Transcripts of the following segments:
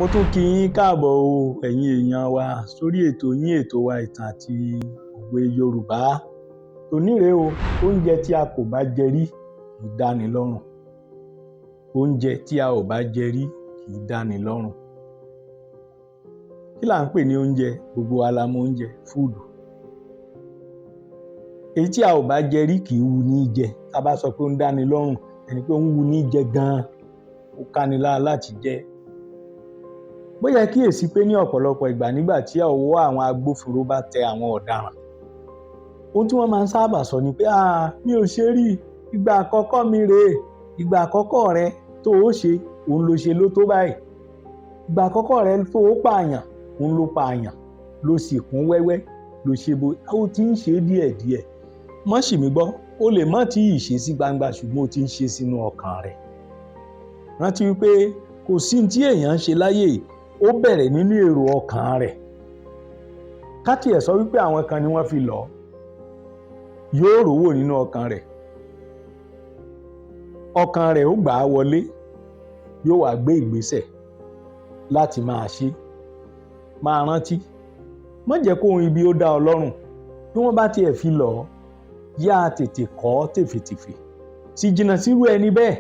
Mo tún kí yín káàbọ̀ o ẹ̀yin èèyàn wa sórí ètò yín ètò wa ìtàn àti òwe Yorùbá. Tòní rèé o, oúnjẹ tí a kò bá jẹ rí kì í dáni lọ́rùn. Oúnjẹ tí a ò bá jẹ rí kì í dáni lọ́rùn. Kí là ń pè ní oúnjẹ? Gbogbo wa la mọ̀ oúnjẹ, fúùdù. Èyí tí a ò bá jẹ rí kì í wù ní jẹ. Tá a bá sọ pé ó ń dáni lọ́rùn, ẹni pé ó ń wù ní jẹ gan-an, ó káni lára láti jẹ. Bóyá kíyèsí pé ní ọ̀pọ̀lọpọ̀ ìgbà nígbà tí ọwọ́ àwọn agbófinró bá tẹ àwọn ọ̀daràn, ohun tí wọ́n máa ń sábà sọ ni pé mi ò ṣe rí, ìgbà àkọ́kọ́ mi rèé, ìgbà àkọ́kọ́ rẹ tó o ṣe òun ló ṣe ló tó báyìí, ìgbà àkọ́kọ́ rẹ tó o pààyàn òun ló pààyàn, ló sì kún wẹ́wẹ́, ló ṣe bó o ti ń ṣe díẹ̀díẹ̀. Mọ́ sì mí gbọ́, o lè má tí ì ṣe sí gbangba ṣùgbọ́n o ti ń ṣe sínú ọkàn rẹ̀. Rántí wípé kò sí tí èèyàn ń ṣe láyé yìí, ó bẹ̀rẹ̀ nínú èrò ọkàn rẹ̀. Ká tiẹ̀ sọ wípé àwọn kan ni wọ́n fi lọ̀ ọ́, yóò rówó nínú ọkàn rẹ̀. Ọkàn rẹ̀ ó gbà á wọlé, yóò wá gbé ìgbésẹ̀ láti máa ṣe. Máa rántí, má jẹ́ kó ohun ibi ó dá ọ lọ́rùn. Bí wọ́n bá tiẹ̀ fi lọ̀ ọ́, yá tètè kọ̀ ọ́ tèfètèfè. Sì jìnnà sírú ẹni bẹ́ẹ̀.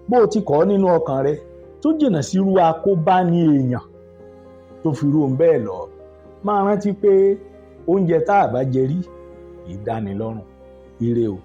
Bó o ti kọ̀ ọ́ nínú ọkàn rẹ̀, tó jìnnà sírú akóbá ní èèyàn tó fi rú òun bẹ́ẹ̀ lọ. Máa rántí pé oúnjẹ tá a bá jẹ rí kì í dáni lọ́rùn. Ire o.